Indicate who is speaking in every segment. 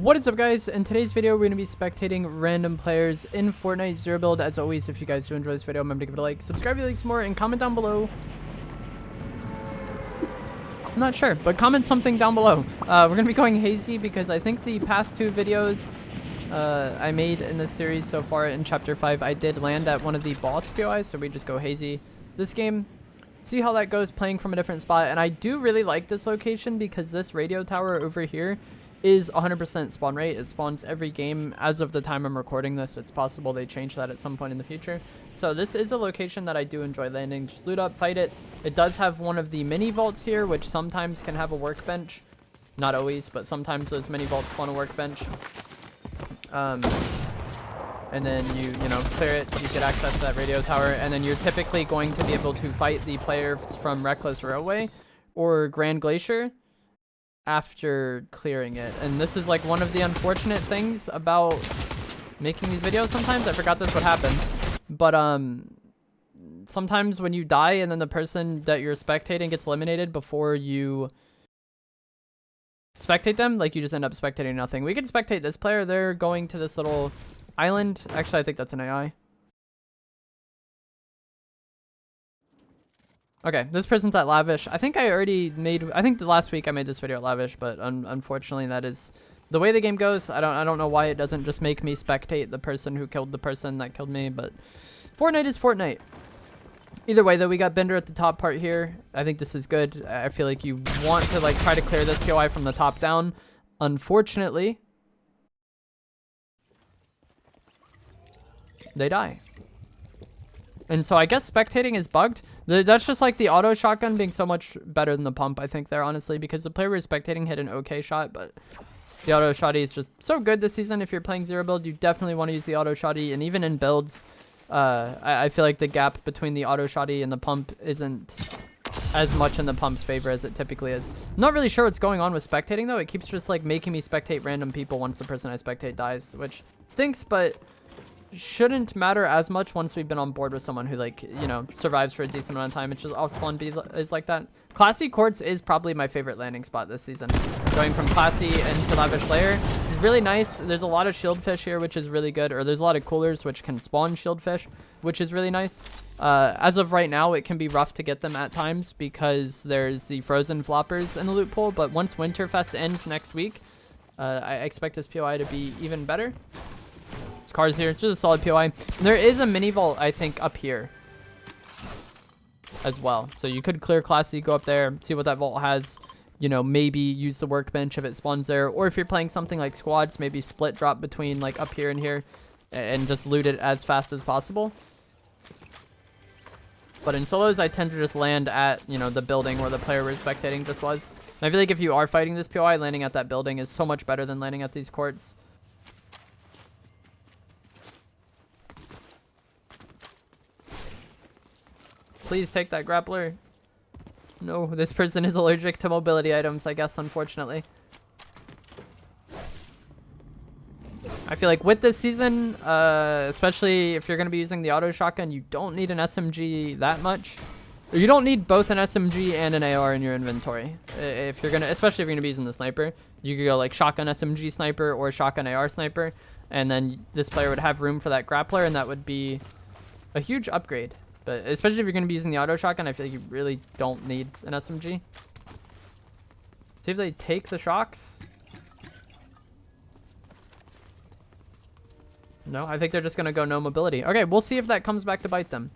Speaker 1: What is up, guys? In today's video, we're going to be spectating random players in Fortnite Zero Build. As always, if you guys do enjoy this video, remember to give it a like, subscribe if you like some more, and comment down below. I'm not sure, but comment something down below. We're going to be going hazy because I think the past two videos I made in this series so far in Chapter 5, I did land at one of the boss POIs, so we just go hazy this game. See how that goes playing from a different spot. And I do really like this location because this radio tower over here is 100% spawn rate. It spawns every game as of the time I'm recording this. It's possible they change that at some point in the future. So this is a location that I do enjoy landing. Just loot up, fight it. It does have one of the mini vaults here, which sometimes can have a workbench. Not always, but sometimes those mini vaults spawn a workbench. And then you clear it, you get access to that radio tower, and then you're typically going to be able to fight the players from Reckless Railway or Grand Glacier after clearing it. And this is like one of the unfortunate things about making these videos sometimes. I forgot this would happen, but sometimes when you die and then the person that you're spectating gets eliminated before you spectate them, like you just end up spectating nothing. We can spectate this player. They're going to this little island. Actually, I think that's an AI. Okay, this person's at Lavish. I think the last week I made this video at Lavish, but unfortunately that is the way the game goes. I don't know why it doesn't just make me spectate the person who killed the person that killed me, but Fortnite is Fortnite. Either way, though, we got Bender at the top part here. I think this is good. I feel like you want to like try to clear this POI from the top down. Unfortunately, they die. And so I guess spectating is bugged. That's just like the auto shotgun being so much better than the pump, I think, there, honestly, because the player we're spectating hit an okay shot, but the auto shotty is just so good this season. If you're playing zero build, you definitely want to use the auto shotty, and even in builds, I feel like the gap between the auto shotty and the pump isn't as much in the pump's favor as it typically is. I'm not really sure what's going on with spectating, though. It keeps just like making me spectate random people once the person I spectate dies, which stinks, but shouldn't matter as much once we've been on board with someone who, like, survives for a decent amount of time. It's just all spawn B is like that. Classy Courts is probably my favorite landing spot this season. Going from Classy into Lavish Lair is really nice. There's a lot of shieldfish here, which is really good. Or there's a lot of coolers which can spawn shieldfish, which is really nice. As of right now, it can be rough to get them at times because there's the frozen floppers in the loot pool. But once Winterfest ends next week, I expect this POI to be even better. There's cars here. It's just a solid POI. There is a mini vault, I think, up here as well. So you could clear Classy, go up there, see what that vault has. Maybe use the workbench if it spawns there. Or if you're playing something like squads, maybe split drop between like up here and here and just loot it as fast as possible. But in solos, I tend to just land at, the building where the player we're spectating just was. And I feel like if you are fighting this POI, landing at that building is so much better than landing at these courts. Please take that grappler. No, this person is allergic to mobility items, I guess, unfortunately. I feel like with this season, especially if you're going to be using the auto shotgun, you don't need an SMG that much. Or you don't need both an SMG and an AR in your inventory. If you're going to, especially if you're going to be using the sniper, you could go like shotgun SMG sniper or shotgun AR sniper. And then this player would have room for that grappler, and that would be a huge upgrade. But especially if you're going to be using the auto shotgun, I feel like you really don't need an SMG. See if they take the shocks. No, I think they're just going to go no mobility. Okay, we'll see if that comes back to bite them.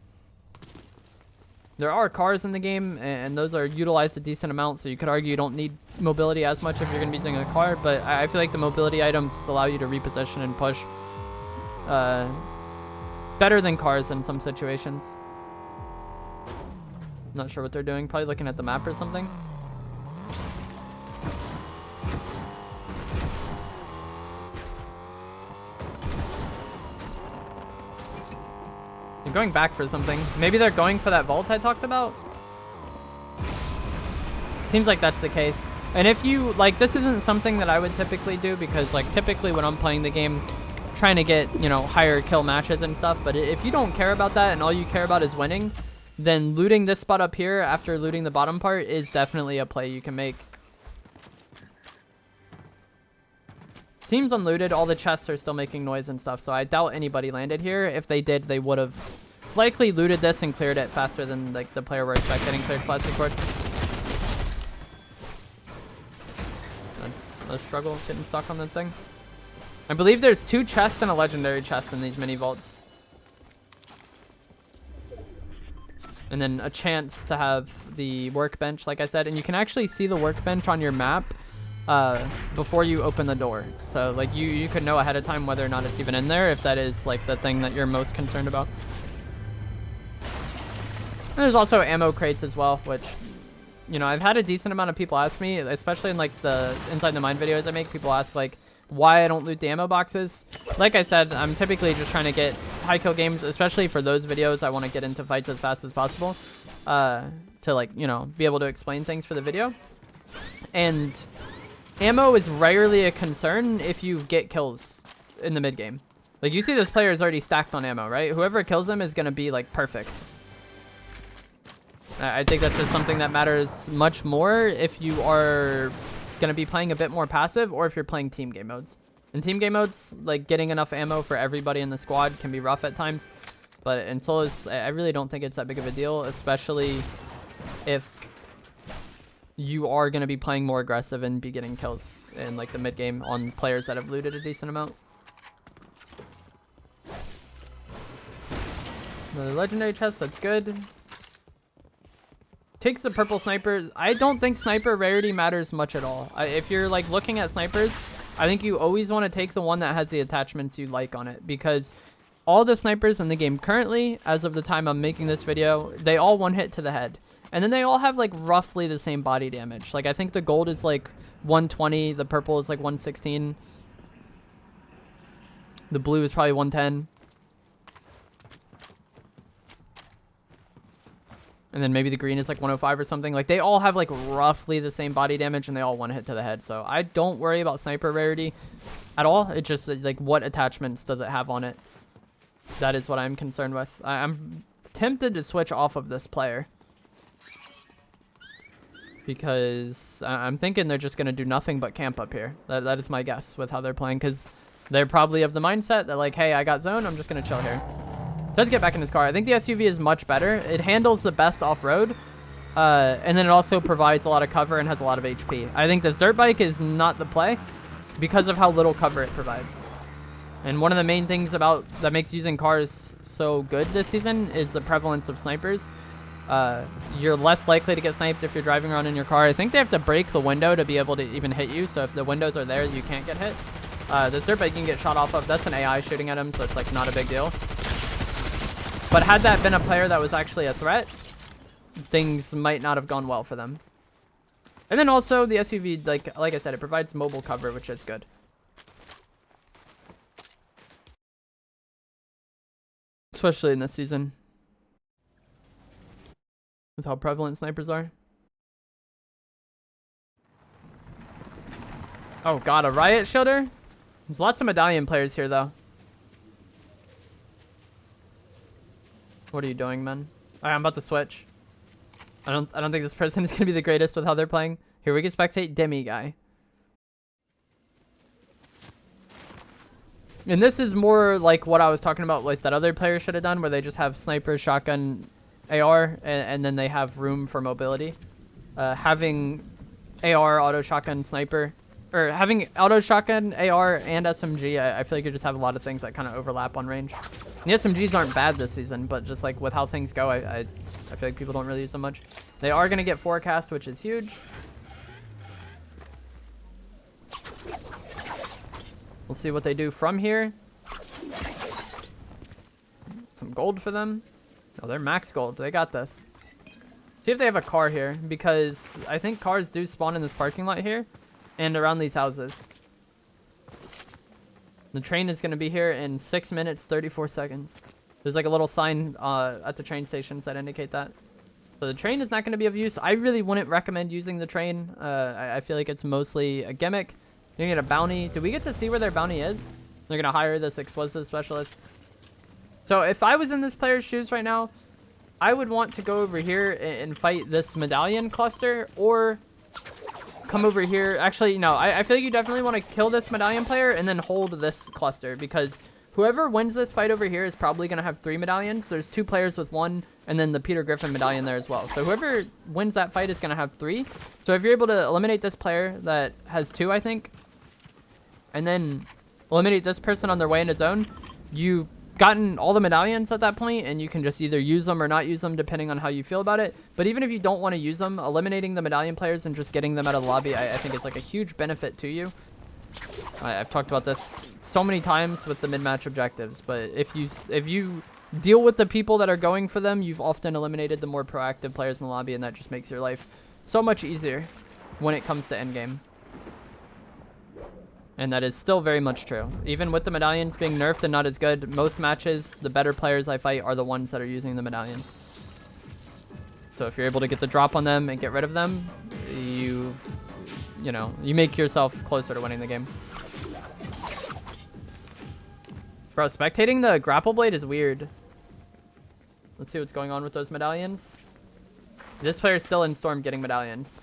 Speaker 1: There are cars in the game, and those are utilized a decent amount, so you could argue you don't need mobility as much if you're going to be using a car, but I feel like the mobility items just allow you to reposition and push better than cars in some situations. Not sure what they're doing. Probably looking at the map or something. They're going back for something. Maybe they're going for that vault I talked about. Seems like that's the case. And if you, like, this isn't something that I would typically do because, like, typically when I'm playing the game, trying to get, higher kill matches and stuff. But if you don't care about that and all you care about is winning, then looting this spot up here after looting the bottom part is definitely a play you can make. seems unlooted. All the chests are still making noise and stuff, so I doubt anybody landed here. If they did, they would have likely looted this and cleared it faster than like the player we're expecting cleared plastic cord. That's a struggle getting stuck on that thing. I believe there's 2 chests and a legendary chest in these mini vaults. And then a chance to have the workbench, like I said. And you can actually see the workbench on your map before you open the door. So like you could know ahead of time whether or not it's even in there, if that is like the thing that you're most concerned about. And there's also ammo crates as well, which, you know, I've had a decent amount of people ask me, especially in like the Inside the Mine videos I make, people ask like why I don't loot the ammo boxes. Like I said, I'm typically just trying to get high kill games, especially for those videos. I want to get into fights as fast as possible to like, you know, be able to explain things for the video. And ammo is rarely a concern if you get kills in the mid game. Like you see this player is already stacked on ammo, right? Whoever kills him is going to be like perfect. I think that's just something that matters much more if you are going to be playing a bit more passive or if you're playing team game modes. In team game modes, like getting enough ammo for everybody in the squad can be rough at times. But in solos, I really don't think it's that big of a deal, especially if you are going to be playing more aggressive and be getting kills in like the mid game on players that have looted a decent amount. The legendary chest, that's good. Takes the purple sniper. I don't think sniper rarity matters much at all. If you're like looking at snipers, I think you always want to take the one that has the attachments you like on it, because all the snipers in the game currently, as of the time I'm making this video, they all one hit to the head. And then they all have like roughly the same body damage. Like I think the gold is like 120, the purple is like 116. The blue is probably 110. And then maybe the green is like 105 or something. Like they all have like roughly the same body damage and they all one hit to the head. So I don't worry about sniper rarity at all. It's just like what attachments does it have on it? That is what I'm concerned with. I'm tempted to switch off of this player, because I'm thinking they're just going to do nothing but camp up here. That is my guess with how they're playing, because they're probably of the mindset that like, hey, I got zone, I'm just going to chill here. Does get back in his car. I think the SUV is much better. It handles the best off-road, and then it also provides a lot of cover and has a lot of HP. I think this dirt bike is not the play because of how little cover it provides. And one of the main things about that makes using cars so good this season is the prevalence of snipers. You're less likely to get sniped if you're driving around in your car. I think they have to break the window to be able to even hit you. So if the windows are there, you can't get hit. This dirt bike you can get shot off of. That's an AI shooting at him, so it's like not a big deal. But had that been a player that was actually a threat, things might not have gone well for them. And then also the SUV, like I said, it provides mobile cover, which is good. Especially in this season, with how prevalent snipers are. Oh god, a riot shielder? There's lots of medallion players here though. What are you doing, man? Alright, I'm about to switch. I don't think this person is gonna be the greatest with how they're playing. Here we can spectate Demi guy. And this is more like what I was talking about, like that other player should have done, where they just have sniper, shotgun, AR, and then they have room for mobility. Having AR, auto shotgun, sniper, or having auto shotgun, AR, and SMG, I feel like you just have a lot of things that kind of overlap on range. The SMGs aren't bad this season, but just like with how things go, I feel like people don't really use them much. They are going to get forecast, which is huge. We'll see what they do from here. Some gold for them. Oh, they're max gold. They got this. See if they have a car here, because I think cars do spawn in this parking lot here and around these houses. The train is going to be here in 6 minutes, 34 seconds. There's like a little sign at the train stations that indicate that. So the train is not going to be of use. I really wouldn't recommend using the train. I feel like it's mostly a gimmick. You're going to get a bounty. Do we get to see where their bounty is? They're going to hire this explosive specialist. So if I was in this player's shoes right now, I would want to go over here and fight this medallion cluster, or come over here. Actually, no, I feel like you definitely want to kill this medallion player and then hold this cluster, because whoever wins this fight over here is probably going to have 3 medallions. There's 2 players with 1, and then the Peter Griffin medallion there as well. So whoever wins that fight is going to have 3. So if you're able to eliminate this player that has 2, I think, and then eliminate this person on their way into zone, you've gotten all the medallions at that point, and you can just either use them or not use them depending on how you feel about it. But even if you don't want to use them, eliminating the medallion players and just getting them out of the lobby, I think it's like a huge benefit to you. I've talked about this so many times with the mid-match objectives, but if you deal with the people that are going for them, you've often eliminated the more proactive players in the lobby, and that just makes your life so much easier when it comes to endgame. And that is still very much true. Even with the medallions being nerfed and not as good, most matches, the better players I fight are the ones that are using the medallions. So if you're able to get the drop on them and get rid of them, you make yourself closer to winning the game. Bro, spectating the grapple blade is weird. Let's see what's going on with those medallions. This player's still in Storm getting medallions.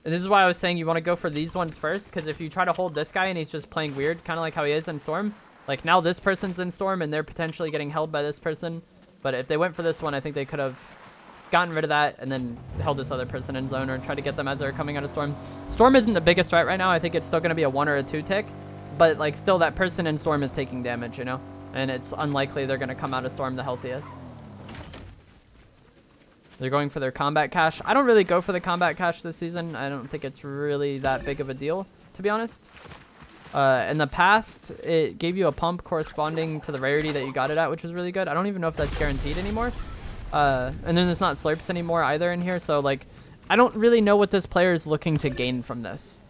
Speaker 1: And this is why I was saying you want to go for these ones first, because if you try to hold this guy and he's just playing weird, kind of like how he is in Storm, like now this person's in Storm and they're potentially getting held by this person. But if they went for this one, I think they could have gotten rid of that and then held this other person in zone or try to get them as they're coming out of Storm. Storm isn't the biggest threat right now. I think it's still going to be a 1 or a 2 tick, but like still that person in Storm is taking damage, you know, and it's unlikely they're going to come out of Storm the healthiest. They're going for their combat cache. I don't really go for the combat cache this season. I don't think it's really that big of a deal, to be honest. In the past, it gave you a pump corresponding to the rarity that you got it at, which was really good. I don't even know if that's guaranteed anymore. And then there's not slurps anymore either in here. So, like, I don't really know what this player is looking to gain from this.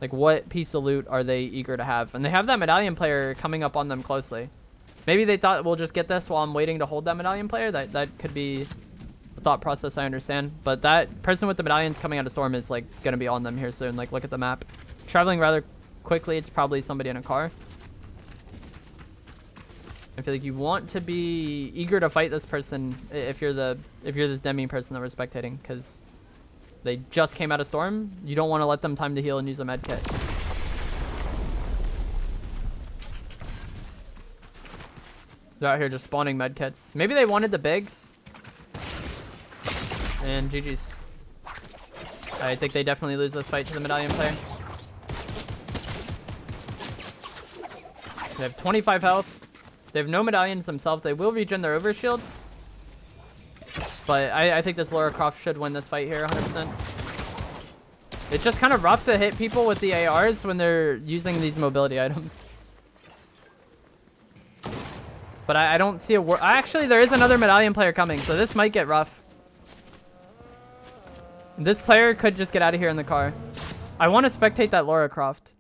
Speaker 1: Like, what piece of loot are they eager to have? And they have that medallion player coming up on them closely. Maybe they thought we'll just get this while I'm waiting to hold that medallion player. That could be a thought process, I understand. But that person with the medallions coming out of Storm is, like, going to be on them here soon. Like, look at the map. Traveling rather quickly. It's probably somebody in a car. I feel like you want to be eager to fight this person if you're this demi person that we're spectating, because they just came out of Storm. You don't want to let them time to heal and use a med kit. They're out here just spawning med kits. Maybe they wanted the bigs. And GG's. I think they definitely lose this fight to the medallion player. They have 25 health. They have no medallions themselves. They will regen their overshield. But I think this Lara Croft should win this fight here 100%. It's just kind of rough to hit people with the ARs when they're using these mobility items. But I don't see a... Actually, there is another medallion player coming, so this might get rough. This player could just get out of here in the car. I want to spectate that Lara Croft.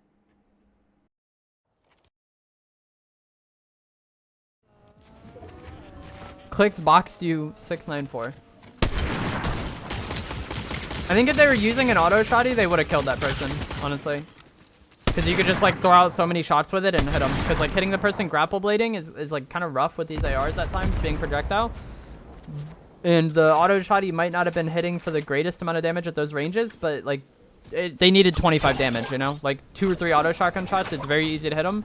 Speaker 1: Clicks boxed you 694. I think if they were using an auto shotty, they would have killed that person, honestly. Because you could just like throw out so many shots with it and hit them. Because like hitting the person grapple blading is like kind of rough with these ARs at times, being projectile. And the auto shotty might not have been hitting for the greatest amount of damage at those ranges, but like they needed 25 damage, you know? Like 2 or 3 auto shotgun shots, it's very easy to hit them.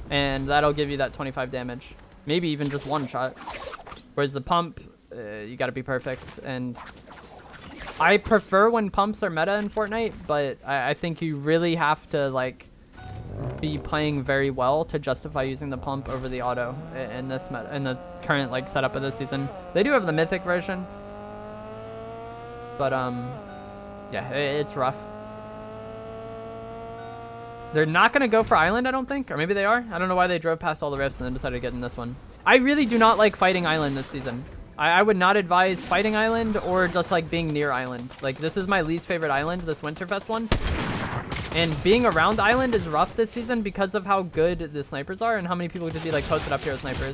Speaker 1: And that'll give you that 25 damage. Maybe even just 1 shot. Whereas the pump, you gotta be perfect. And I prefer when pumps are meta in Fortnite, but I think you really have to like be playing very well to justify using the pump over the auto in this meta, in the current like setup of this season. They do have the mythic version, but yeah, it's rough. They're not gonna go for island, I don't think, or maybe they are. I don't know why they drove past all the rifts and then decided to get in this one. I really do not like fighting island this season. I would not advise fighting island or just like being near island. Like this is my least favorite island, this Winterfest one. And being around island is rough this season because of how good the snipers are and how many people just be like posted up here with snipers.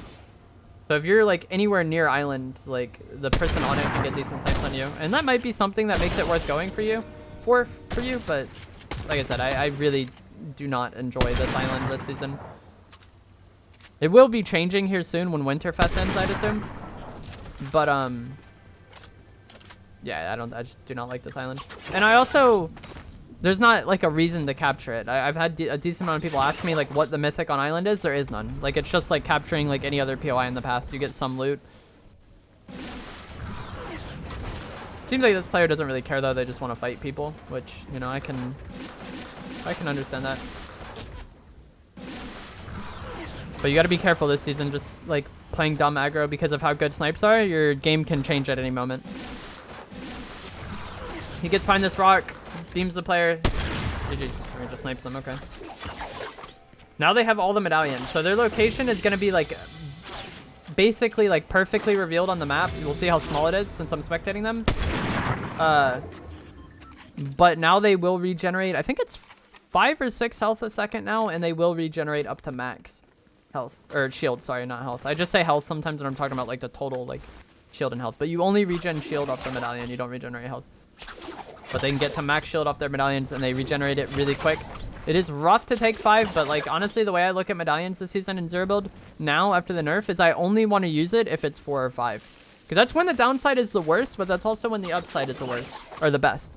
Speaker 1: So if you're like anywhere near island, like the person on it can get decent snipes on you. And that might be something that makes it worth going for you, but like I said, I really do not enjoy this island this season. It will be changing here soon when Winterfest ends, I'd assume. But, Yeah, I just do not like this island. And I also, there's not like a reason to capture it. I've had a decent amount of people ask me like what the mythic on island is. There is none. Like it's just like capturing like any other POI in the past. You get some loot. Seems like this player doesn't really care though. They just want to fight people, which, you know, I can understand that. But you got to be careful this season, just like playing dumb aggro because of how good snipes are. Your game can change at any moment. He gets behind this rock, beams the player. GG. Or just snipes them. Okay. Now they have all the medallions, so their location is gonna be like basically like perfectly revealed on the map. We'll see how small it is since I'm spectating them. But now they will regenerate. I think it's 5 or 6 health a second now, and they will regenerate up to max health or shield. Sorry, not health. I just say health sometimes when I'm talking about like the total like shield and health. But you only regen shield off the medallion. You don't regenerate health. But they can get to max shield off their medallions, and they regenerate it really quick. It is rough to take 5, but like honestly, the way I look at medallions this season in zero build now after the nerf is I only want to use it if it's 4 or 5. Because that's when the downside is the worst, but that's also when the upside is the worst, or the best.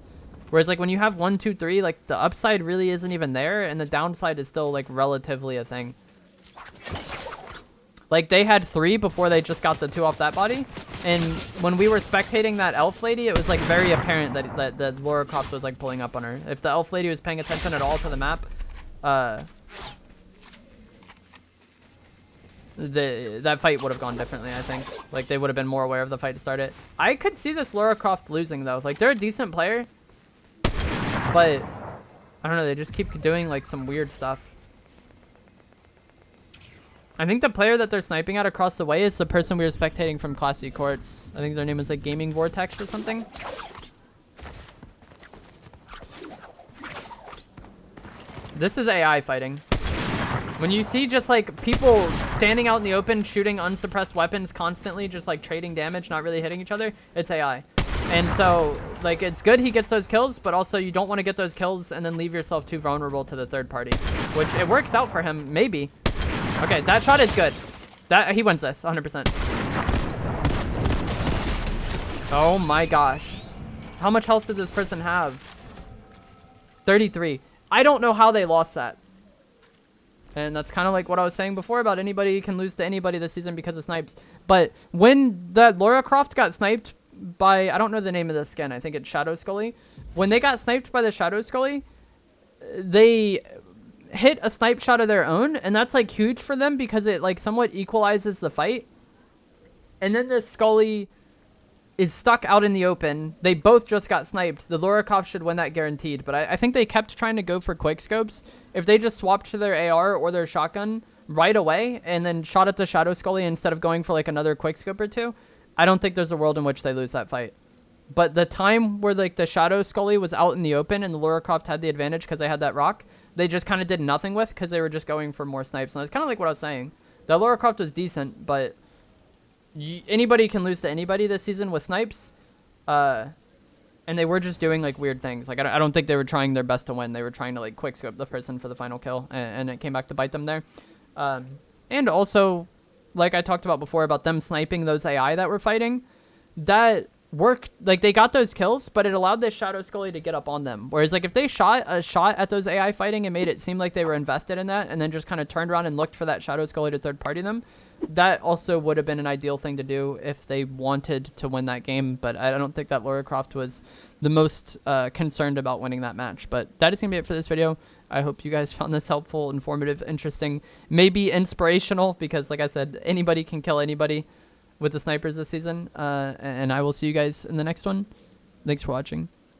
Speaker 1: Whereas like when you have 1, 2, 3, like the upside really isn't even there, and the downside is still like relatively a thing. Like they had 3 before they just got the 2 off that body, and when we were spectating that elf lady, it was like very apparent that Laura Croft was like pulling up on her. If the elf lady was paying attention at all to the map, that fight would have gone differently, I think. Like they would have been more aware of the fight to start it. I could see this Laura Croft losing though. Like they're a decent player, but I don't know, they just keep doing like some weird stuff. I think the player that they're sniping at across the way is the person we were spectating from Classy Courts. I think their name is like Gaming Vortex or something. This is AI fighting. When you see just like people standing out in the open shooting unsuppressed weapons constantly, just like trading damage, not really hitting each other, it's AI. And so like it's good he gets those kills, but also you don't want to get those kills and then leave yourself too vulnerable to the third party, which it works out for him, maybe. Okay, that shot is good. That he wins this 100%. Oh my gosh. How much health did this person have? 33. I don't know how they lost that. And that's kind of like what I was saying before about anybody can lose to anybody this season because of snipes. But when that Laura Croft got sniped by, I don't know the name of the skin, I think it's Shadow Scully. When they got sniped by the Shadow Scully, they hit a snipe shot of their own, and that's like huge for them because it like somewhat equalizes the fight. And then the Scully is stuck out in the open. They both just got sniped. The Laura Croft should win that guaranteed, but I think they kept trying to go for quick scopes. If they just swapped to their AR or their shotgun right away and then shot at the Shadow Scully instead of going for like another quick scope or 2, I don't think there's a world in which they lose that fight. But the time where like the Shadow Scully was out in the open and the Laura Croft had the advantage because they had that rock, they just kind of did nothing with because they were just going for more snipes. And that's kind of like what I was saying. The Laura Croft was decent, but anybody can lose to anybody this season with snipes. And they were just doing like weird things. Like I don't think they were trying their best to win. They were trying to like quick scope the person for the final kill, and it came back to bite them there. And also, like I talked about before about them sniping those AI that were fighting, that worked. Like they got those kills, but it allowed this Shadow Scully to get up on them. Whereas like if they shot a shot at those AI fighting and made it seem like they were invested in that, and then just kind of turned around and looked for that Shadow Scully to third party them, that also would have been an ideal thing to do if they wanted to win that game. But I don't think that Laura Croft was the most concerned about winning that match. But that is going to be it for this video. I hope you guys found this helpful, informative, interesting, maybe inspirational, because like I said, anybody can kill anybody with the snipers this season. And I will see you guys in the next one. Thanks for watching.